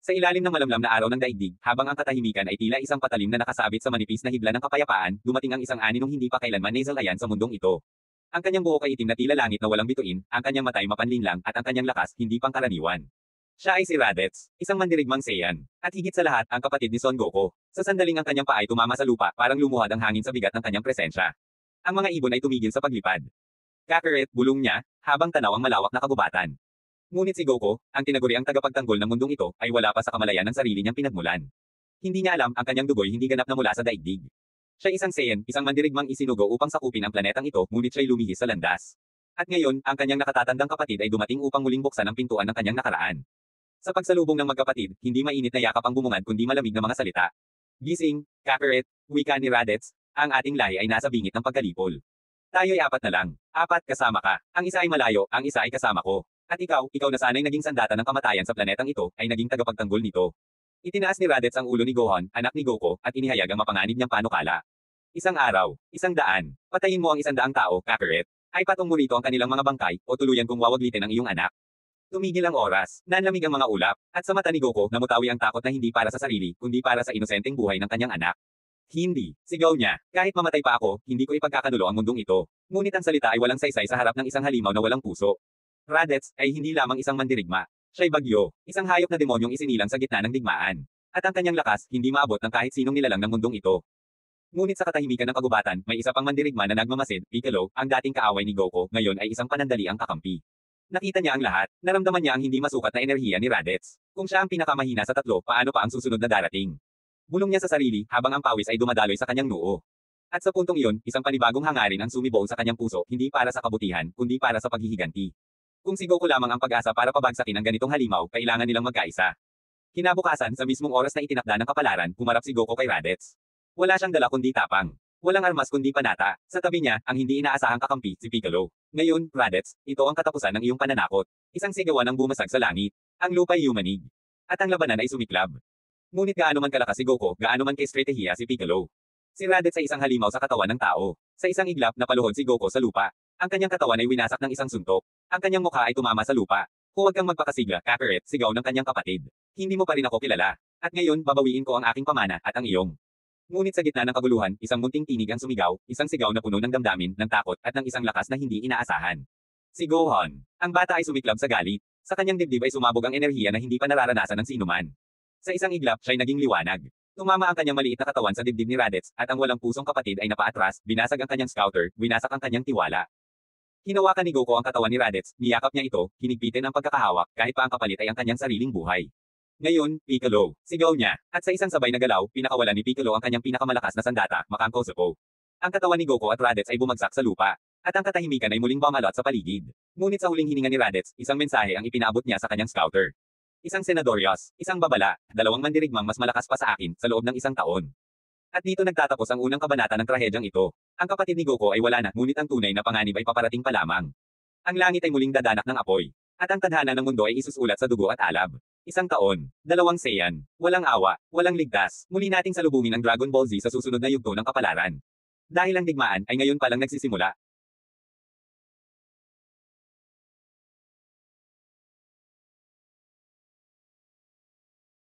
Sa ilalim ng malamlam na araw ng daigdig, habang ang katahimikan ay tila isang patalim na nakasabit sa manipis na hibla ng kapayapaan, dumating ang isang aninong hindi pa kailanman nasal ayan sa mundong ito. Ang kanyang buhok ay itim na tila langit na walang bituin, ang kanyang matay mapanlinlang, at ang kanyang lakas hindi pangkaraniwan. Siya ay si Raditz, isang mandirigmang Saiyan. At higit sa lahat, ang kapatid ni Son Goku. Sa sandaling ang kanyang paa ay tumama sa lupa, parang lumuhad ang hangin sa bigat ng kanyang presensya. Ang mga ibon ay tumigil sa paglipad. Kakarot, bulong niya, habang tanaw ang malawak na kagubatan. Ngunit si Goku, ang tinaguriang tagapagtanggol ng mundong ito, ay wala pa sa kamalayan ng sarili niyang pinagmulan. Hindi niya alam, ang kanyang dugoy hindi ganap na mula sa daigdig. Siya isang Saiyan, isang mandirigmang isinugo upang sakupin ang planetang ito, ngunit siya'y lumihis sa landas. At ngayon, ang kanyang nakatatandang kapatid ay dumating upang muling buksan ang pintuan ng kanyang nakaraan. Sa pagsalubong ng magkapatid, hindi mainit na yakap ang bumungad kundi malamig na mga salita. Gising, Kakarot, wika ni Raditz, ang ating lahi ay nasa bingit ng pagkalipol. Tayo'y apat na lang. Apat kasama ka. Ang isa ay malayo, ang isa ay kasama ko. At ikaw na sana'y naging sandata ng kamatayan sa planetang ito, ay naging tagapagtanggol nito. Itinaas ni Raditz ang ulo ni Gohan, anak ni Goku, at inihayag ang mapanganib niyang panukala. Isang araw, 100, patayin mo ang 100 tao, Kakarot. Ay patong mo rito ang kanilang mga bangkay, o tuluyan kong wawaglitin ang iyong anak. Tumigil ang oras, nanlamig ang mga ulap, at sa mata ni Goku, namutawi ang takot na hindi para sa sarili, kundi para sa inosenteng buhay ng kanyang anak. Hindi, sigaw niya, kahit mamatay pa ako, hindi ko ipagkakanulo ang mundong ito. Ngunit ang salita ay walang saysay sa harap ng isang halimaw na walang puso. Raditz ay hindi lamang isang mandirigma. Siya'y bagyo, isang hayop na demonyong isinilang sa gitna ng digmaan. At ang kanyang lakas, hindi maabot ng kahit sinong nilalang ng mundong ito. Ngunit sa katahimikan ng kagubatan, may isa pang mandirigma na nagmamasid, Piccolo, ang dating kaaway ni Goku, ngayon ay isang panandaliang kakampi. Nakita niya ang lahat, naramdaman niya ang hindi masukat na enerhiya ni Raditz. Kung siya ang pinakamahina sa tatlo, paano pa ang susunod na darating? Bulong niya sa sarili, habang ang pawis ay dumadaloy sa kanyang noo. At sa puntong iyon, isang panibagong hangarin ang sumibaw sa kanyang puso, hindi para sa kabutihan, kundi para sa paghihiganti. Kung si Goku lamang ang pag-asa para pabagsakin ang ganitong halimaw, kailangan nilang magkaisa. Kinabukasan, sa mismong oras na itinakda ng kapalaran, humarap si Goku kay Raditz. Wala siyang dala kundi tapang. Walang armas kundi panata. Sa tabi niya, ang hindi inaasahang kakampi, si Piccolo. Ngayon, Raditz, ito ang katapusan ng iyong pananakot. Isang sigawan ang bumasag sa langit. Ang lupa'y yumanig. At ang labanan ay sumiklab. Ngunit gaano man kalakas si Goku, gaano man ka-estratehiya si Piccolo. Si Raditz ay isang halimaw sa katawan ng tao. Sa isang iglap, napaluhod si Goku sa lupa. Ang kanyang katawan ay winasak ng isang suntok. Ang kanyang mukha ay tumama sa lupa. Huwag kang magpakasigla, Kakarot, sigaw ng kanyang kapatid. Hindi mo pa rin ako kilala. At ngayon, babawiin ko ang aking pamana, at ang iyong. Ngunit sa gitna ng kaguluhan, isang munting tinig ang sumigaw, isang sigaw na puno ng damdamin, ng takot, at ng isang lakas na hindi inaasahan. Si Gohan. Ang bata ay sumiklab sa galit. Sa kanyang dibdib ay sumabog ang enerhiya na hindi pa nararanasan ng sinuman. Sa isang iglap, siya'y naging liwanag. Tumama ang kanyang maliit na katawan sa dibdib ni Raditz, at ang walang pusong kapatid ay napaatras, binasag ang kanyang scouter, winasak ang kanyang tiwala. Hinawakan ni Goku ang katawan ni Raditz, niyakap niya ito, hinigpitin ang pagkakahawak, kahit pa ang kapalit ay ang kanyang sariling buhay. Ngayon, Piccolo, sigaw niya, at sa isang sabay na galaw, pinakawalan ni Piccolo ang kanyang pinakamalakas na sandata, Makang Kozuko. Ang katawan ni Goku at Raditz ay bumagsak sa lupa, at ang katahimikan ay muling bumalot sa paligid. Ngunit sa huling hininga ni Raditz, isang mensahe ang ipinaabot niya sa kanyang scouter. Isang senadorios, isang babala, dalawang mandirigmang mas malakas pa sa akin, sa loob ng 1 taon. At dito nagtatapos ang unang kabanata ng trahedyang ito. Ang kapatid ni Goku ay wala na, ngunit ang tunay na panganib ay paparating pa lamang. Ang langit ay muling dadanak ng apoy. At ang tadhana ng mundo ay isusulat sa dugo at alab. 1 taon, 2 Saiyan, walang awa, walang ligtas, muli nating salubungin ang Dragon Ball Z sa susunod na yugto ng kapalaran. Dahil ang digmaan ay ngayon palang nagsisimula,